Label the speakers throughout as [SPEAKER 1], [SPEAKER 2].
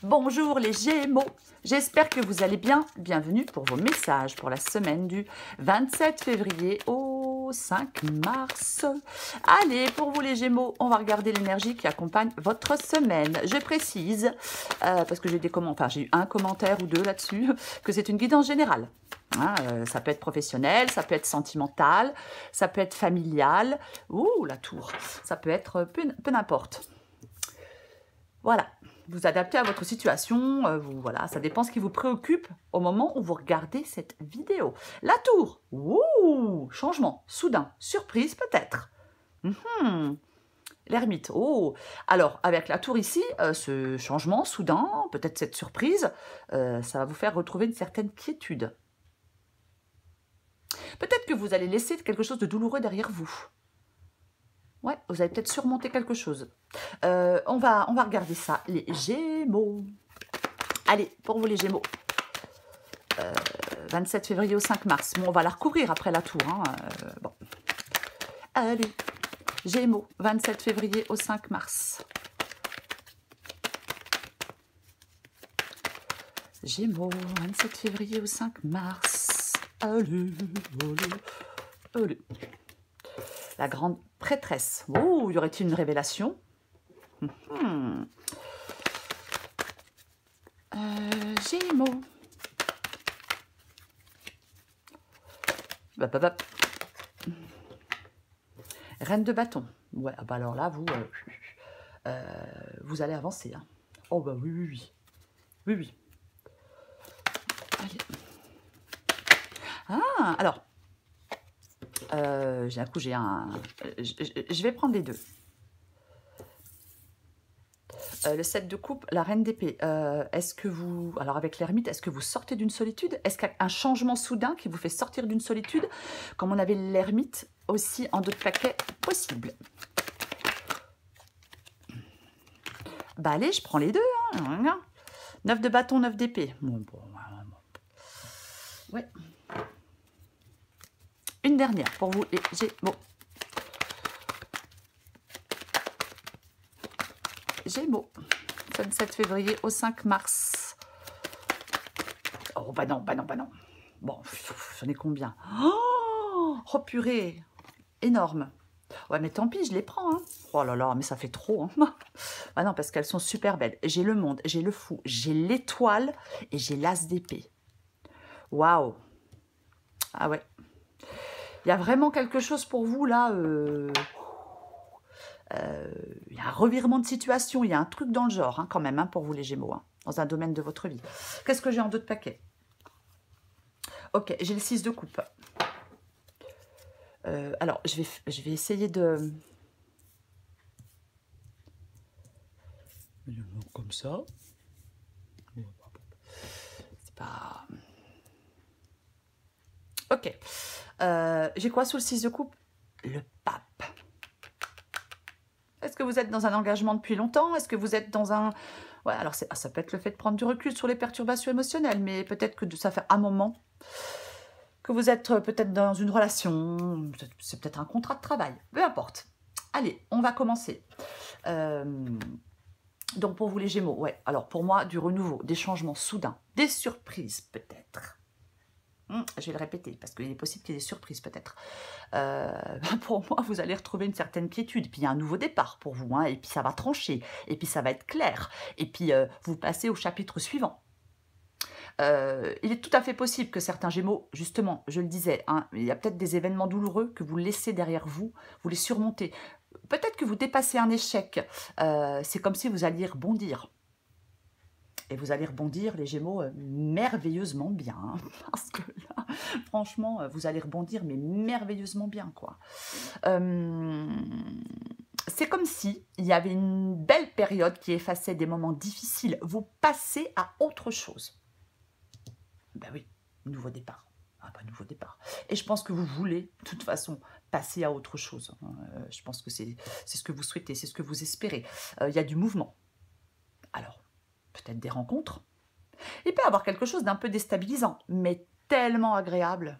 [SPEAKER 1] Bonjour les Gémeaux, j'espère que vous allez bien. Bienvenue pour vos messages pour la semaine du 27 février au 5 mars. Allez, pour vous les Gémeaux, on va regarder l'énergie qui accompagne votre semaine. Je précise, parce que j'ai j'ai eu un commentaire ou deux là-dessus, que c'est une guidance générale. Ça peut être professionnel, ça peut être sentimental, ça peut être familial, ouh la tour, ça peut être peu n'importe. Voilà, vous adaptez à votre situation, voilà, ça dépend ce qui vous préoccupe au moment où vous regardez cette vidéo. La tour, ouh, changement, soudain, surprise peut-être. L'ermite, oh, alors avec la tour ici, ce changement soudain, peut-être cette surprise, ça va vous faire retrouver une certaine quiétude. Peut-être que vous allez laisser quelque chose de douloureux derrière vous. Ouais, vous allez peut-être surmonter quelque chose. On va regarder ça, les Gémeaux. Allez, pour vous les Gémeaux. 27 février au 5 mars. Bon, on va la recouvrir après la tour. Bon. Allez, Gémeaux, 27 février au 5 mars. Gémeaux, 27 février au 5 mars. Allez, allez, allez. La grande prêtresse. Oh, y aurait-il une révélation? Gémeaux. Reine de bâton. Ouais, bah alors là, vous allez avancer. Hein. Oh bah oui, oui, oui. Oui, oui. Allez. Ah, alors. J'ai un... Je vais prendre les deux. Le 7 de coupe, la reine d'épée. Est-ce que vous... Alors avec l'ermite, est-ce que vous sortez d'une solitude? Est-ce qu'il y a un changement soudain qui vous fait sortir d'une solitude? Comme on avait l'ermite aussi en deux paquets possible. Bah allez, je prends les deux. Hein. 9 de bâton, 9 d'épée. Bon. Ouais. Une dernière pour vous les Gémeaux. Gémeaux. 27 février au 5 mars. Oh, bah non. Bon, j'en ai combien? Oh, purée. Énorme. Ouais, mais tant pis, je les prends. Hein. Oh là là, mais ça fait trop. Hein. Ah non, parce qu'elles sont super belles. J'ai le monde, j'ai le fou, j'ai l'étoile et j'ai l'as d'épée. Waouh. Ah ouais. Il y a vraiment quelque chose pour vous, là. Il y a un revirement de situation, il y a un truc dans le genre, hein, quand même, hein, pour vous les Gémeaux, hein, dans un domaine de votre vie. Qu'est-ce que j'ai en deux de paquet? Ok, j'ai le 6 de coupe. Alors, je vais essayer de... Comme ça. C'est pas... Ok. J'ai quoi sous le 6 de coupe? Le pape. Est-ce que vous êtes dans un engagement depuis longtemps? Est-ce que vous êtes dans un... Ouais, alors ça peut être le fait de prendre du recul sur les perturbations émotionnelles, mais peut-être que ça fait un moment que vous êtes peut-être dans une relation, c'est peut-être un contrat de travail, peu importe. Allez, on va commencer. Donc pour vous les Gémeaux, ouais, alors pour moi, du renouveau, des changements soudains, des surprises peut-être. Je vais le répéter, parce qu'il est possible qu'il y ait des surprises peut-être. Pour moi, vous allez retrouver une certaine quiétude. Puis il y a un nouveau départ pour vous, hein, et puis ça va trancher, et puis ça va être clair. Et puis vous passez au chapitre suivant. Il est tout à fait possible que certains Gémeaux, justement, je le disais, hein, il y a peut-être des événements douloureux que vous laissez derrière vous, vous les surmontez. Peut-être que vous dépassez un échec. C'est comme si vous alliez rebondir. Et vous allez rebondir, les Gémeaux, merveilleusement bien. Hein, parce que là, franchement, vous allez rebondir, mais merveilleusement bien, quoi. C'est comme si il y avait une belle période qui effaçait des moments difficiles. Vous passez à autre chose. Ben oui, nouveau départ. Ah bah, nouveau départ. Et je pense que vous voulez, de toute façon, passer à autre chose. Je pense que c'est ce que vous souhaitez, c'est ce que vous espérez. Il y a du mouvement. Alors, peut-être des rencontres. Il peut y avoir quelque chose d'un peu déstabilisant, mais tellement agréable.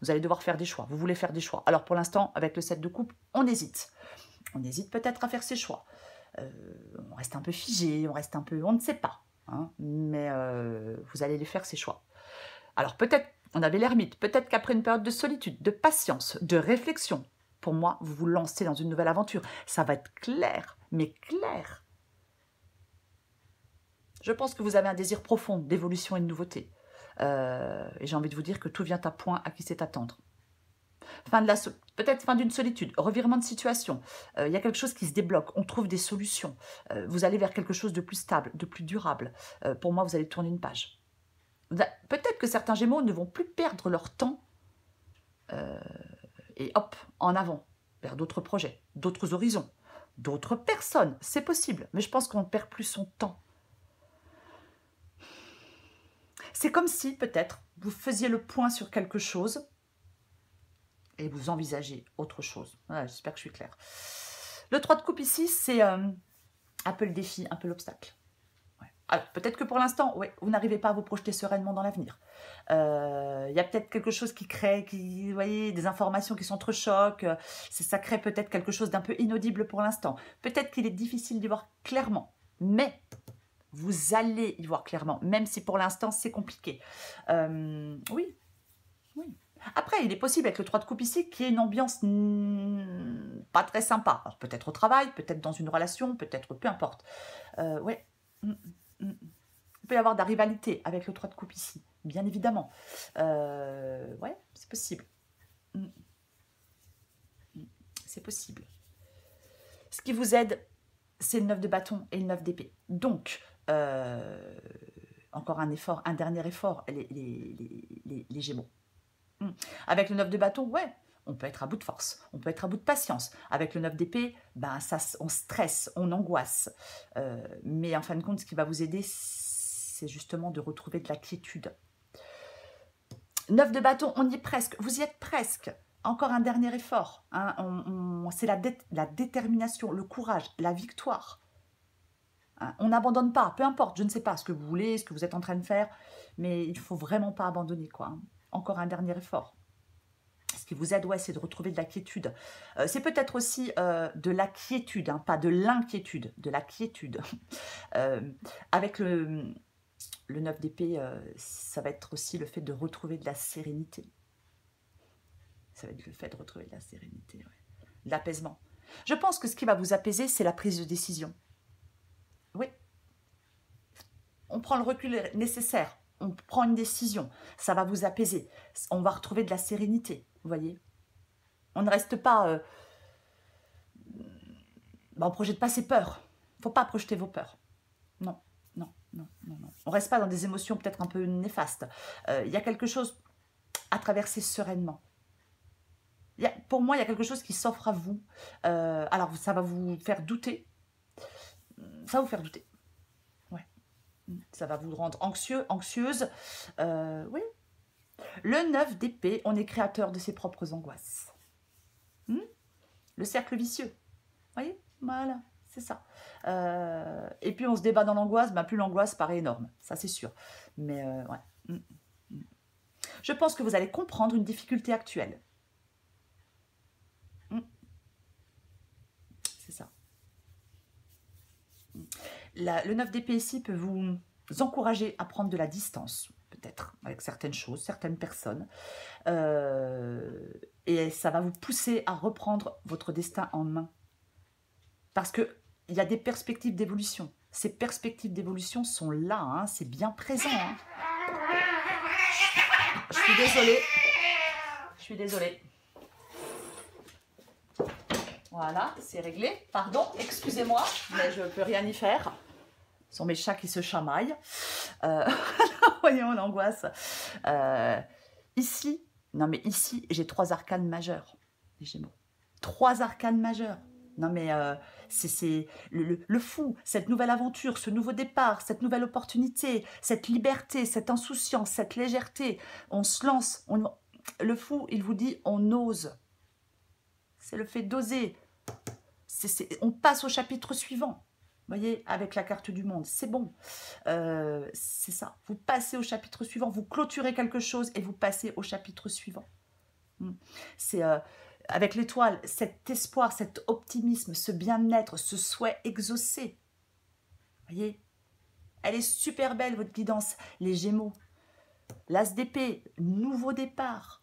[SPEAKER 1] Vous allez devoir faire des choix. Vous voulez faire des choix. Alors pour l'instant, avec le 7 de coupe, on hésite. On hésite peut-être à faire ses choix. On reste un peu figé, on reste un peu... On ne sait pas. Hein, mais vous allez les faire, ces choix. Alors peut-être, on avait l'ermite, peut-être qu'après une période de solitude, de patience, de réflexion, pour moi, vous vous lancez dans une nouvelle aventure. Ça va être clair, mais clair. Je pense que vous avez un désir profond d'évolution et de nouveauté. Et j'ai envie de vous dire que tout vient à point à qui sait attendre. Peut-être fin d'une solitude, revirement de situation. Il y a quelque chose qui se débloque, on trouve des solutions. Vous allez vers quelque chose de plus stable, de plus durable. Pour moi, vous allez tourner une page. Peut-être que certains Gémeaux ne vont plus perdre leur temps et hop, en avant, vers d'autres projets, d'autres horizons, d'autres personnes. C'est possible, mais je pense qu'on ne perd plus son temps. C'est comme si, peut-être, vous faisiez le point sur quelque chose et vous envisagez autre chose. Voilà, j'espère que je suis claire. Le 3 de coupe ici, c'est un peu le défi, un peu l'obstacle. Alors, peut-être que pour l'instant, ouais, vous n'arrivez pas à vous projeter sereinement dans l'avenir. Il y a peut-être quelque chose qui crée, vous voyez, des informations qui s'entrechoquent. Ça crée peut-être quelque chose d'un peu inaudible pour l'instant. Peut-être qu'il est difficile d'y voir clairement, mais vous allez y voir clairement, même si pour l'instant, c'est compliqué. Oui, oui. Après, il est possible avec le 3 de coupe ici qu'il y ait une ambiance pas très sympa. Alors peut-être au travail, peut-être dans une relation, peut-être peu importe. Ouais. Il peut y avoir de la rivalité avec le 3 de coupe ici, bien évidemment. Ouais, c'est possible. C'est possible. Ce qui vous aide, c'est le 9 de bâton et le 9 d'épée. Donc, encore un effort, un dernier effort, les Gémeaux. Avec le 9 de bâton, ouais, on peut être à bout de force, on peut être à bout de patience. Avec le 9 d'épée, ben, on stresse, on angoisse. Mais en fin de compte, ce qui va vous aider, c'est justement de retrouver de la quiétude. 9 de bâton, on y est presque, vous y êtes presque. Encore un dernier effort. Hein, c'est la détermination, le courage, la victoire. Hein, on n'abandonne pas, peu importe, je ne sais pas ce que vous voulez, ce que vous êtes en train de faire, mais il ne faut vraiment pas abandonner, quoi. Hein. Encore un dernier effort. Ce qui vous aide, ouais, c'est de retrouver de la quiétude. C'est peut-être aussi de la quiétude, hein, pas de l'inquiétude, de la quiétude. Avec le 9 d'épée, ça va être aussi le fait de retrouver de la sérénité. Ça va être le fait de retrouver de la sérénité, ouais. De l'apaisement. Je pense que ce qui va vous apaiser, c'est la prise de décision. Oui. On prend le recul nécessaire. On prend une décision. Ça va vous apaiser. On va retrouver de la sérénité, vous voyez. On ne reste pas... on ne projette pas ses peurs. Il ne faut pas projeter vos peurs. Non, non, non, non, non. On ne reste pas dans des émotions peut-être un peu néfastes. Il y a quelque chose à traverser sereinement. Pour moi, il y a quelque chose qui s'offre à vous. Alors, ça va vous faire douter. Ça va vous faire douter. Ouais. Ça va vous rendre anxieux, anxieuse. Oui. Le 9 d'épée, on est créateur de ses propres angoisses. Le cercle vicieux. Vous voyez? Voilà, c'est ça. Et puis, on se débat dans l'angoisse. Plus l'angoisse paraît énorme. Ça, c'est sûr. Mais, ouais. Je pense que vous allez comprendre une difficulté actuelle. C'est ça. Le 9 d'épée ici peut vous encourager à prendre de la distance, peut-être, avec certaines choses, certaines personnes. Et ça va vous pousser à reprendre votre destin en main. Parce qu'il y a des perspectives d'évolution. Ces perspectives d'évolution sont là, hein, c'est bien présent. Hein. Je suis désolée. Je suis désolée. Voilà, c'est réglé. Pardon, excusez-moi, mais je ne peux rien y faire. Ce sont mes chats qui se chamaillent. Voyons l'angoisse. Ici, non mais ici, j'ai 3 arcanes majeures, les Gémeaux. 3 arcanes majeures. Non mais c'est le fou, cette nouvelle aventure, ce nouveau départ, cette nouvelle opportunité, cette liberté, cette insouciance, cette légèreté. On se lance. Le fou, il vous dit, on ose. C'est le fait d'oser. On passe au chapitre suivant. Vous voyez, avec la carte du monde, c'est bon. C'est ça. Vous passez au chapitre suivant, vous clôturez quelque chose et vous passez au chapitre suivant. C'est avec l'étoile, cet espoir, cet optimisme, ce bien-être, ce souhait exaucé. Voyez, elle est super belle, votre guidance, les Gémeaux. L'As d'épée, nouveau départ.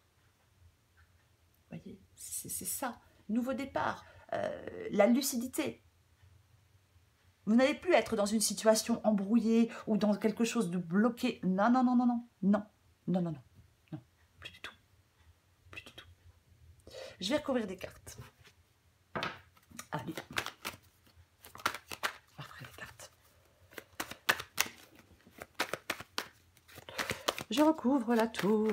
[SPEAKER 1] Voyez, c'est ça, nouveau départ. La lucidité. Vous n'allez plus être dans une situation embrouillée ou dans quelque chose de bloqué. Non, non, non, non, non, non, non, non, non, non, plus du tout, plus du tout. Je vais recouvrir des cartes. Allez, on va recouvrir des cartes. Je recouvre la tour.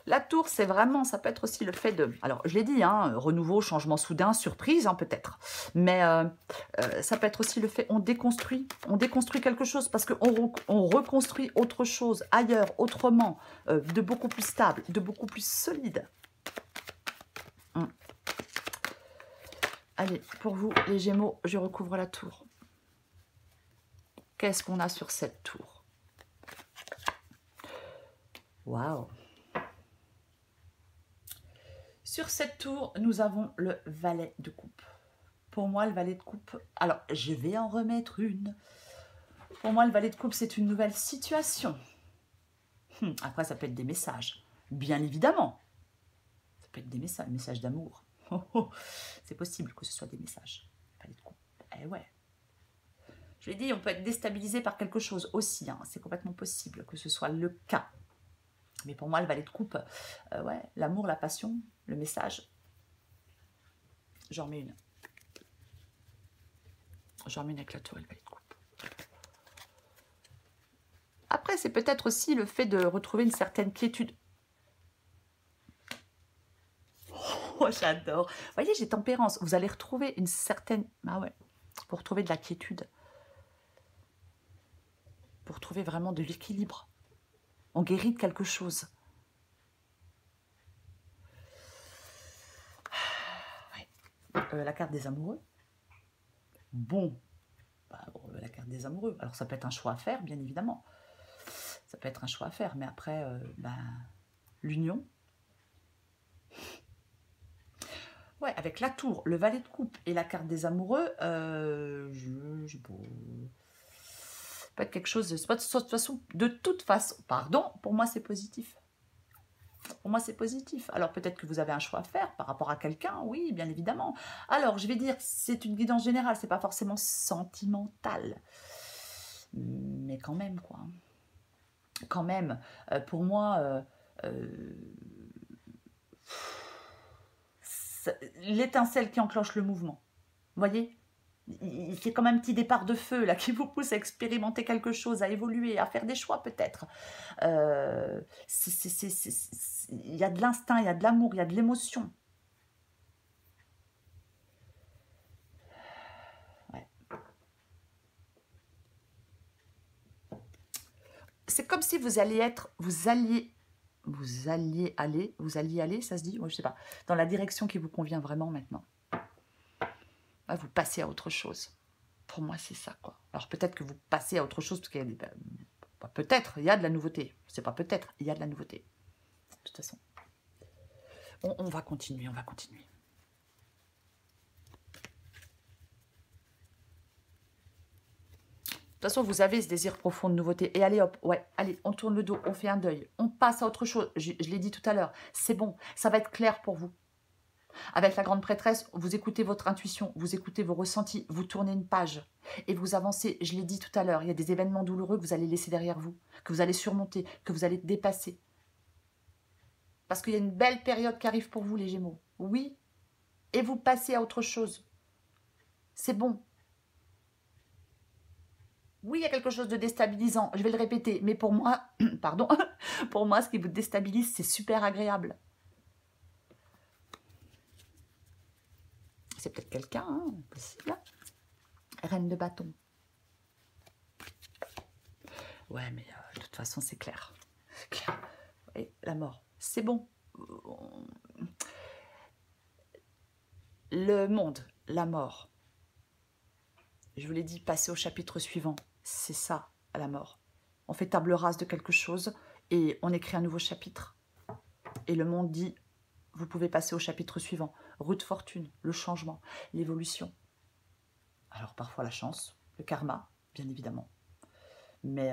[SPEAKER 1] La tour, c'est vraiment, ça peut être aussi le fait de... Alors, je l'ai dit, hein, renouveau, changement soudain, surprise, hein, peut-être. Mais ça peut être aussi le fait, on déconstruit quelque chose parce qu'on reconstruit autre chose, ailleurs, autrement, de beaucoup plus stable, de beaucoup plus solide. Allez, pour vous, les Gémeaux, je recouvre la tour. Qu'est-ce qu'on a sur cette tour? Waouh! Sur cette tour, nous avons le valet de coupe. Pour moi, le valet de coupe... Alors, je vais en remettre une. Pour moi, le valet de coupe, c'est une nouvelle situation. Après, ça peut être des messages. Bien évidemment. Ça peut être des messages d'amour. C'est possible que ce soit des messages. Valet de coupe. Eh ouais. Je l'ai dit, on peut être déstabilisé par quelque chose aussi. Hein. C'est complètement possible que ce soit le cas. Mais pour moi, le valet de coupe, ouais, l'amour, la passion, le message. J'en remets une. J'en remets une avec la tour et le valet de coupe. Après, c'est peut-être aussi le fait de retrouver une certaine quiétude. Oh, j'adore. Vous voyez, j'ai tempérance. Vous allez retrouver une certaine... Ah ouais, pour retrouver de la quiétude. Pour retrouver vraiment de l'équilibre. On guérit de quelque chose. Ouais. La carte des amoureux. Bon. La carte des amoureux. Alors, ça peut être un choix à faire, bien évidemment. Ça peut être un choix à faire, mais après, l'union. Ouais, avec la tour, le valet de coupe et la carte des amoureux, peut être quelque chose de toute façon, pardon, pour moi c'est positif. Pour moi c'est positif. Alors peut-être que vous avez un choix à faire par rapport à quelqu'un, oui, bien évidemment. Alors je vais dire, c'est une guidance générale, c'est pas forcément sentimental. Mais quand même, quoi. Quand même, pour moi... l'étincelle qui enclenche le mouvement. Vous voyez? C'est comme un petit départ de feu là qui vous pousse à expérimenter quelque chose, à évoluer, à faire des choix peut-être. Il y a de l'instinct, il y a de l'amour, il y a de l'émotion. Ouais. C'est comme si vous alliez aller, ça se dit, ouais, je sais pas, dans la direction qui vous convient vraiment maintenant. Vous passez à autre chose. Pour moi, c'est ça, quoi. Alors peut-être que vous passez à autre chose, parce qu'il y a des... peut-être, il y a de la nouveauté. C'est pas peut-être, il y a de la nouveauté. De toute façon. On va continuer, on va continuer. De toute façon, vous avez ce désir profond de nouveauté. Et allez hop, ouais, allez, on tourne le dos, on fait un deuil. On passe à autre chose. Je l'ai dit tout à l'heure, c'est bon, ça va être clair pour vous. Avec la grande prêtresse, vous écoutez votre intuition, vous écoutez vos ressentis, vous tournez une page et vous avancez. Je l'ai dit tout à l'heure, il y a des événements douloureux que vous allez laisser derrière vous, que vous allez surmonter, que vous allez dépasser. Parce qu'il y a une belle période qui arrive pour vous, les Gémeaux. Oui, et vous passez à autre chose. C'est bon. Oui, il y a quelque chose de déstabilisant, je vais le répéter, mais pour moi, pardon, pour moi, ce qui vous déstabilise, c'est super agréable. C'est peut-être quelqu'un, hein, possible. Reine de bâton. Ouais, mais de toute façon, c'est clair. C'est clair. Et la mort, c'est bon. Le monde, la mort. Je vous l'ai dit, passez au chapitre suivant. C'est ça, la mort. On fait table rase de quelque chose Et on écrit un nouveau chapitre. Et le monde dit, vous pouvez passer au chapitre suivant. Roue de fortune, le changement, l'évolution. Alors parfois la chance, le karma, bien évidemment. Mais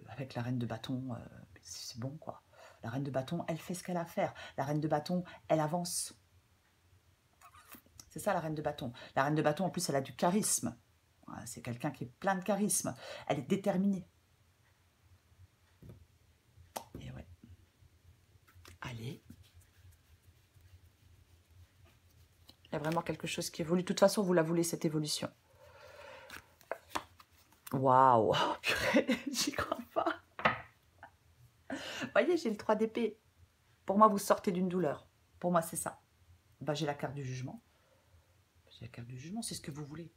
[SPEAKER 1] avec la reine de bâton, c'est bon quoi. La reine de bâton, elle fait ce qu'elle a à faire. La reine de bâton, elle avance. C'est ça la reine de bâton. La reine de bâton, en plus, elle a du charisme. C'est quelqu'un qui est plein de charisme. Elle est déterminée. Et ouais. Allez. Il y a vraiment quelque chose qui évolue. De toute façon, vous la voulez, cette évolution. Waouh, purée, j'y crois pas. Vous voyez, j'ai le 3 d'épée. Pour moi, vous sortez d'une douleur. Pour moi, c'est ça. Bah, j'ai la carte du jugement. J'ai la carte du jugement, c'est ce que vous voulez.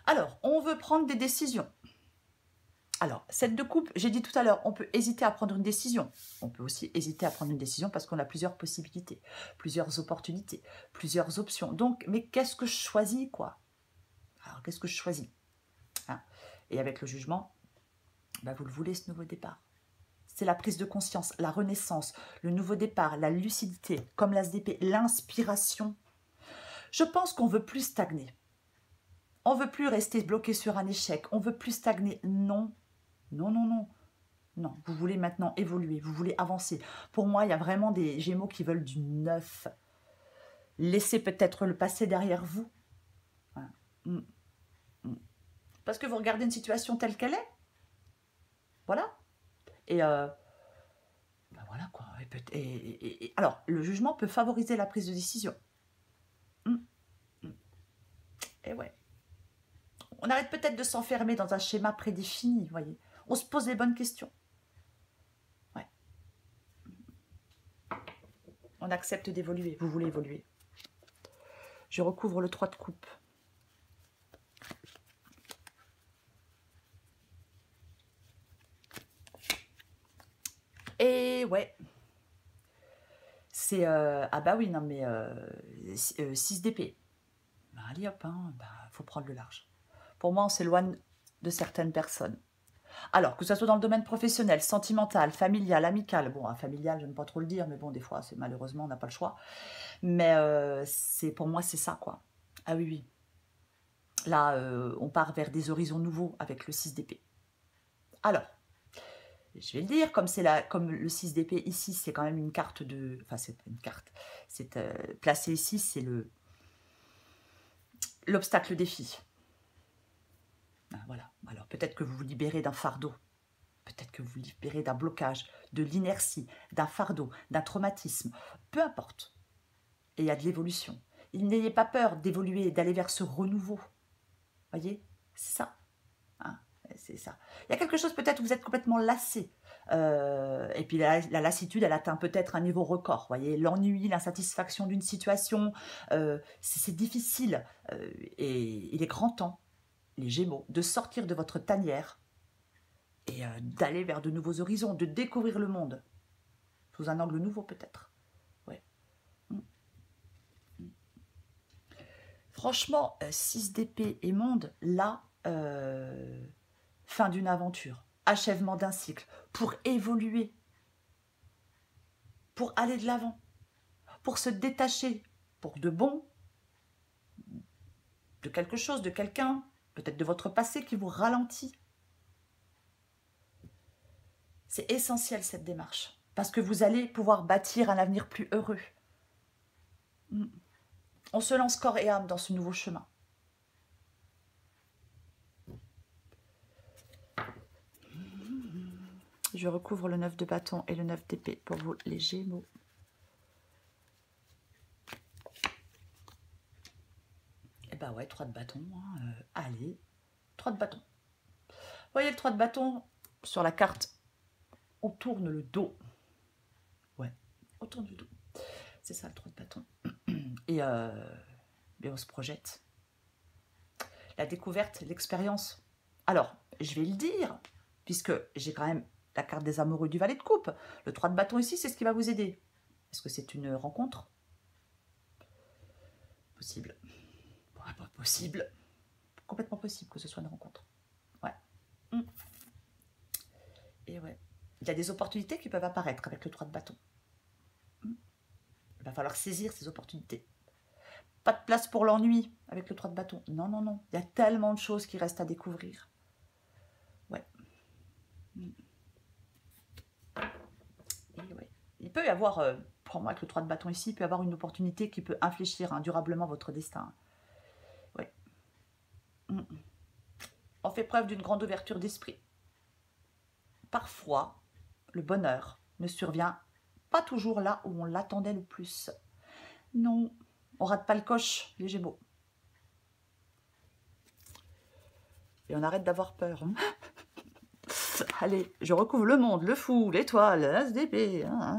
[SPEAKER 1] Alors, on veut prendre des décisions. Alors, 7 de coupe, j'ai dit tout à l'heure, on peut hésiter à prendre une décision. On peut aussi hésiter à prendre une décision parce qu'on a plusieurs possibilités, plusieurs opportunités, plusieurs options. Donc, mais qu'est-ce que je choisis, quoi? Alors, qu'est-ce que je choisis, hein? Et avec le jugement, bah, vous le voulez, ce nouveau départ. C'est la prise de conscience, la renaissance, le nouveau départ, la lucidité, comme l'as d'épée, l'inspiration. Je pense qu'on ne veut plus stagner. On ne veut plus rester bloqué sur un échec. On ne veut plus stagner. Non, non, non, non. Non, vous voulez maintenant évoluer, vous voulez avancer. Pour moi, il y a vraiment des Gémeaux qui veulent du neuf. Laissez peut-être le passé derrière vous. Voilà. Parce que vous regardez une situation telle qu'elle est. Voilà. Et ben voilà quoi. Alors, le jugement peut favoriser la prise de décision. Et ouais. On arrête peut-être de s'enfermer dans un schéma prédéfini, vous voyez. On se pose les bonnes questions. Ouais. On accepte d'évoluer. Vous voulez évoluer. Je recouvre le 3 de coupe. Et ouais. C'est... ah bah oui, non mais... 6 d'épée. Bah, allez hop, hein, bah, faut prendre le large. Pour moi, on s'éloigne de certaines personnes. Alors, que ce soit dans le domaine professionnel, sentimental, familial, amical. Bon, familial, je n'aime pas trop le dire, mais bon, des fois, c'est malheureusement, on n'a pas le choix. Mais pour moi, c'est ça, quoi. Ah oui, oui. Là, on part vers des horizons nouveaux avec le 6 d'épée. Alors, je vais le dire, comme le 6 d'épée ici, c'est quand même une carte de... Enfin, c'est une carte. C'est placé ici, c'est l'obstacle défi. Ah, voilà. Alors, peut-être que vous vous libérez d'un fardeau. Peut-être que vous vous libérez d'un blocage, de l'inertie, d'un fardeau, d'un traumatisme. Peu importe. Et il y a de l'évolution. N'ayez pas peur d'évoluer, d'aller vers ce renouveau. Voyez, c'est ça. Hein, c'est ça. Il y a quelque chose peut-être où vous êtes complètement lassé. Et puis la lassitude, elle atteint peut-être un niveau record. Voyez, l'ennui, l'insatisfaction d'une situation, c'est difficile. Et il est grand temps, les Gémeaux, de sortir de votre tanière et d'aller vers de nouveaux horizons, de découvrir le monde sous un angle nouveau peut-être. Ouais. Franchement, 6 d'épée et monde, là, fin d'une aventure, achèvement d'un cycle, pour évoluer, pour aller de l'avant, pour se détacher, pour de bon, de quelque chose, de quelqu'un, peut-être de votre passé qui vous ralentit. C'est essentiel cette démarche, parce que vous allez pouvoir bâtir un avenir plus heureux. On se lance corps et âme dans ce nouveau chemin. Je recouvre le 9 de bâton et le 9 d'épée pour vous, les Gémeaux. Et bah ouais, 3 de bâton. Hein, allez, 3 de bâton. Vous voyez le 3 de bâton sur la carte, on tourne le dos. Ouais, on tourne le dos. C'est ça le 3 de bâton. Et on se projette. La découverte, l'expérience. Alors, je vais le dire, puisque j'ai quand même la carte des amoureux du valet de coupe. Le 3 de bâton ici, c'est ce qui va vous aider. Est-ce que c'est une rencontre? Possible. Pas possible. Complètement possible que ce soit une rencontre. Ouais. Et ouais. Il y a des opportunités qui peuvent apparaître avec le 3 de bâton. Il va falloir saisir ces opportunités. Pas de place pour l'ennui avec le 3 de bâton. Non, non, non. Il y a tellement de choses qui restent à découvrir. Ouais. Et ouais. Il peut y avoir, pour moi, avec le 3 de bâton ici, il peut y avoir une opportunité qui peut infléchir durablement votre destin. Ouais. On fait preuve d'une grande ouverture d'esprit. Parfois, le bonheur ne survient pas toujours là où on l'attendait le plus. Non, on rate pas le coche, les Gémeaux. Et on arrête d'avoir peur. Hein. Allez, je recouvre le monde, le fou, l'étoile, l'ASDP. Hein.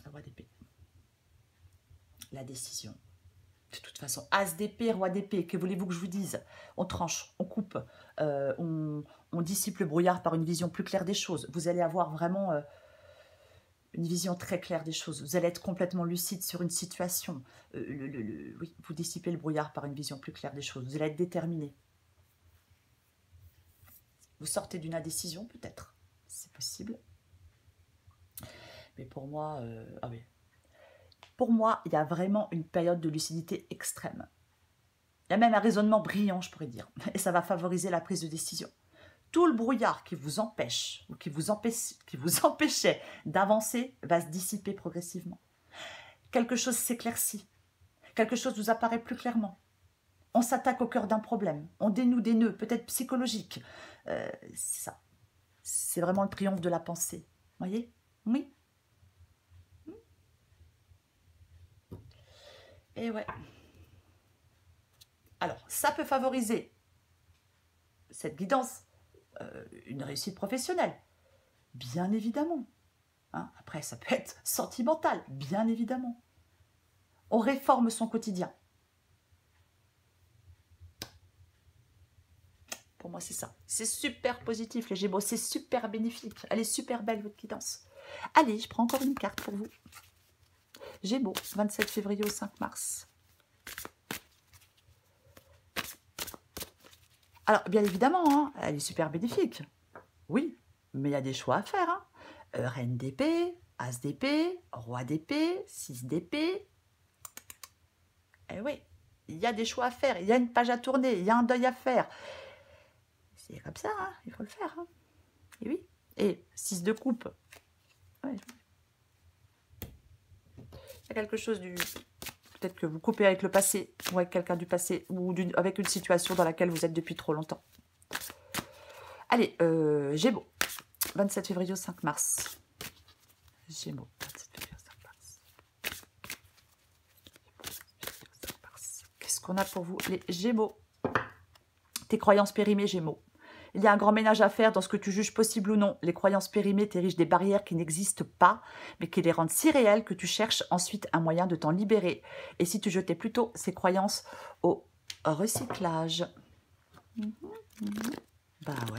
[SPEAKER 1] Le roi d'épée. La décision. De toute façon, As d'épée, roi d'épée, que voulez-vous que je vous dise? On tranche, on coupe, on dissipe le brouillard par une vision plus claire des choses. Vous allez avoir vraiment une vision très claire des choses. Vous allez être complètement lucide sur une situation. Oui, vous dissipez le brouillard par une vision plus claire des choses. Vous allez être déterminé. Vous sortez d'une indécision, peut-être. C'est possible. Mais pour moi, ah oui. Pour moi, il y a vraiment une période de lucidité extrême. Il y a même un raisonnement brillant, je pourrais dire. Et ça va favoriser la prise de décision. Tout le brouillard qui vous empêche ou qui vous empêchait d'avancer va se dissiper progressivement. Quelque chose s'éclaircit. Quelque chose vous apparaît plus clairement. On s'attaque au cœur d'un problème. On dénoue des nœuds, peut-être psychologiques. C'est ça. C'est vraiment le triomphe de la pensée. Vous voyez? Oui. Et ouais. Alors, ça peut favoriser cette guidance, une réussite professionnelle, bien évidemment. Hein, après, ça peut être sentimental, bien évidemment. On réforme son quotidien. Pour moi, c'est ça. C'est super positif, les Gémeaux. C'est super bénéfique. Elle est super belle, votre guidance. Allez, je prends encore une carte pour vous. Gémeaux, 27 février au 5 mars. Alors, bien évidemment, hein, elle est super bénéfique. Oui, mais il y a des choix à faire. Hein. Reine d'épée, As d'épée, Roi d'épée, 6 d'épée. Eh oui, il y a des choix à faire. Il y a une page à tourner. Il y a un deuil à faire. C'est comme ça, hein, il faut le faire. Hein. Et oui. Et 6 de coupe. Ouais. Il y a quelque chose du... Peut-être que vous coupez avec le passé, ou avec quelqu'un du passé, ou avec une situation dans laquelle vous êtes depuis trop longtemps. Allez, Gémeaux, 27 février au 5 mars. Gémeaux, 27 février au 5 mars. Qu'est-ce qu'on a pour vous, les Gémeaux? Tes croyances périmées, Gémeaux. Il y a un grand ménage à faire dans ce que tu juges possible ou non. Les croyances périmées t'érigent des barrières qui n'existent pas, mais qui les rendent si réelles que tu cherches ensuite un moyen de t'en libérer. Et si tu jetais plutôt ces croyances au recyclage? Bah ouais.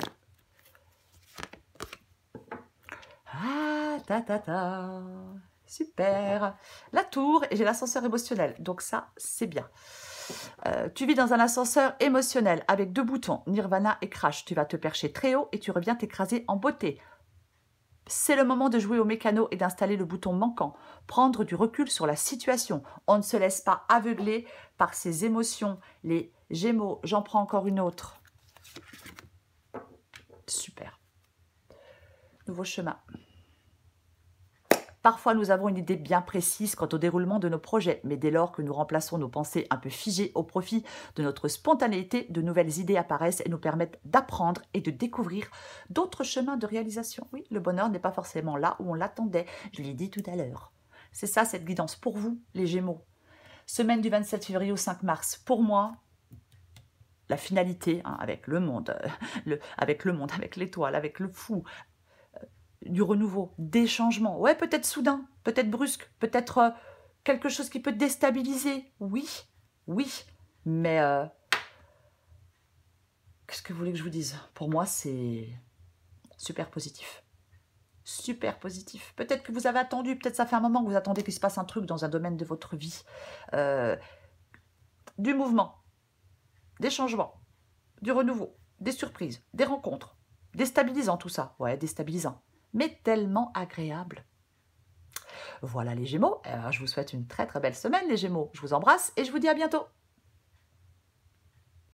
[SPEAKER 1] Ah, ta. Super. La tour, et j'ai l'ascenseur émotionnel. Donc ça, c'est bien. Tu vis dans un ascenseur émotionnel avec 2 boutons, Nirvana et Crash. Tu vas te percher très haut et tu reviens t'écraser en beauté. C'est le moment de jouer au mécano et d'installer le bouton manquant. Prendre du recul sur la situation. On ne se laisse pas aveugler par ses émotions. Les Gémeaux, j'en prends encore une autre. Super. Nouveau chemin. Parfois, nous avons une idée bien précise quant au déroulement de nos projets, mais dès lors que nous remplaçons nos pensées un peu figées au profit de notre spontanéité, de nouvelles idées apparaissent et nous permettent d'apprendre et de découvrir d'autres chemins de réalisation. Oui, le bonheur n'est pas forcément là où on l'attendait, je l'ai dit tout à l'heure. C'est ça, cette guidance pour vous, les Gémeaux. Semaine du 27 février au 5 mars. Pour moi, la finalité, hein, avec le monde, avec l'étoile, avec le fou, du renouveau, des changements. Ouais, peut-être soudain, peut-être brusque, peut-être quelque chose qui peut déstabiliser. Oui, mais qu'est-ce que vous voulez que je vous dise? Pour moi, c'est super positif. Super positif. Peut-être que vous avez attendu, peut-être ça fait un moment que vous attendez qu'il se passe un truc dans un domaine de votre vie. Du mouvement, des changements, du renouveau, des surprises, des rencontres. Déstabilisant tout ça, ouais, déstabilisant, mais tellement agréable. Voilà les Gémeaux, je vous souhaite une très très belle semaine les Gémeaux. Je vous embrasse et je vous dis à bientôt.